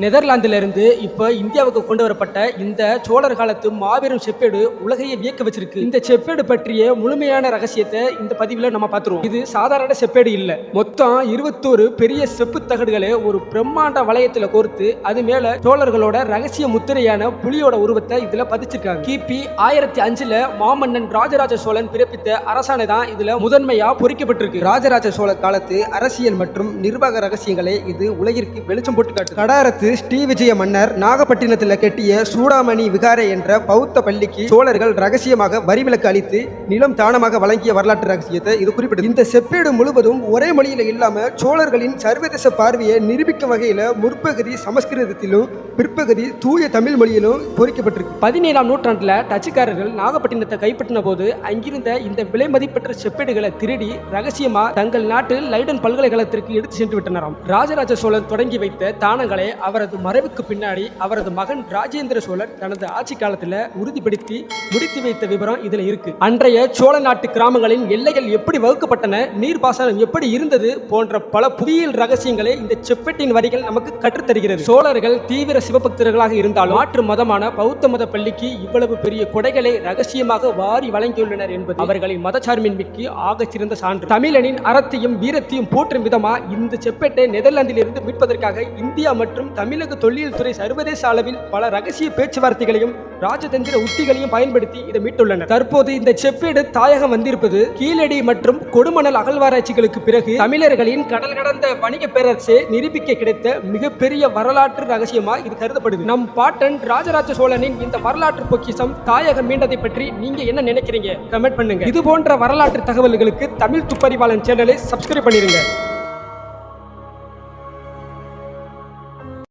நெதர்லாந்திலிருந்து இப்ப இந்தியாவுக்கு கொண்டு வரப்பட்ட இந்த சோழர் காலத்து மாபெரும் செப்பேடு உலகையே வியக்க வச்சிருக்கு. இந்த செப்பேடு பற்றிய முழுமையான ரகசியத்தை இந்த பதிவுல நம்ம பார்த்துருவோம். இது சாதாரண செப்பேடு இல்ல, மொத்தம் 21 பெரிய செப்பு தகடுகளை ஒரு பிரம்மாண்ட வளையத்துல கோர்த்து அது மேல சோழர்களோட ரகசிய முத்திரையான புலியோட உருவத்தை இதுல பதிச்சிருக்காங்க. கிபி 1005ல மாமன்னன் ராஜராஜ சோழன் பிறப்பித்த அரசாணை தான் இதுல முதன்மையா பொறிக்கப்பட்டிருக்கு. ராஜராஜ சோழ காலத்து அரசியல் மற்றும் நிர்வாக ரகசியங்களை இது உலகிற்கு வெளிச்சம் போட்டு காட்டு. கடாரத்து ஸ்ரீ விஜய மன்னர் நாகப்பட்டினத்தில் கட்டிய சூடாமணி விகாரை என்ற பௌத்த பள்ளிக்கு சோழர்கள் ரகசியமாக வரிவிலக்கு அளித்து நிலம் தானமாக வழங்கிய வரலாற்று ரகசியத்தை இது குறிப்பிட்டது. இந்த செப்பேடு முழுவதும் ஒரே மொழியில இல்லாம சோழர்களின் சர்வதேச பார்வையை நிரூபிக்கும் வகையில முற்பகுதி சமஸ்கிருதத்திலும் பிற்பகுதி தூய தமிழ் மொழியிலும் பொறிக்கப்பட்டிருக்கு. 17ஆம் நூற்றாண்டுல டச்சுக்காரர்கள் நாகப்பட்டினத்தை கைப்பற்றின போது அங்கிருந்த இந்த விலை மதிப்பெற்ற செப்பேடுகளை திருடி ரகசியமா தங்கள் நாட்டில் லைடன் பல்கலைக்கழகத்திற்கு எடுத்து சென்று விட்டனராம். ராஜராஜ சோழன் தொடங்கி வைத்த தானங்களை அவரது மறைவுக்கு பின்னாடி அவரது மகன் ராஜேந்திர சோழன் தனது ஆட்சி காலத்துல உறுதிப்படுத்தி முடித்து வைத்த விவரம் இதுல இருக்கு. அன்றைய சோழ நாட்டு கிராமங்களின் எல்லைகள் எப்படி வகுக்கப்பட்டன, நீர்ப்பாசனம் எப்படி இருந்தது போன்ற பல புவியியல் ரகசியங்களை இந்த செப்பேட்டின் வரிகள் நமக்கு கற்றுத்தருகிறது. சோழர்கள் தீவிர சிவபக்தர்களாக இருந்தாலும் மாற்று மதமான பௌத்த மத பள்ளிக்கு இவ்வளவு பெரிய கொடைகளை ரகசியமாக வாரி வழங்கியுள்ளனர் என்பது அவர்களின் மதச்சார்பின்மைக்கு ஆக சிறந்த சான்று. தமிழனின் அறத்தையும் வீரத்தையும் போற்றும் விதமா இந்த செப்பேட்டை நெதர்லாந்தில் இருந்து மீட்பதற்காக இந்தியா மற்றும் தமிழக தொல்லியல் துறை சர்வதேச அளவில் பல ரகசிய பேச்சுவார்த்தைகளையும் ராஜதந்திர உத்திகளையும் பயன்படுத்தி இதை மீட்டுள்ளனர். தற்போது இந்த செப்பேடு தாயகம் வந்திருப்பது கீழடி மற்றும் கொடுமணல் அகழ்வாராய்ச்சிகளுக்கு பிறகு தமிழர்களின் கடல் கடந்த வணிக பேரரசை நிரூபிக்க கிடைத்த மிகப்பெரிய வரலாற்று ரகசியமா இது கருதப்படுது. நம் பாட்டன் ராஜராஜ சோழனின் இந்த வரலாற்று பொக்கிஷம் தாயகம் மீண்டதை பற்றி நீங்க என்ன நினைக்கிறீங்க? கமெண்ட் பண்ணுங்க. இது போன்ற வரலாற்று தகவல்களுக்கு தமிழ் துப்பறிவாளன் சேனலை சப்ஸ்கிரைப் பண்ணிருங்க.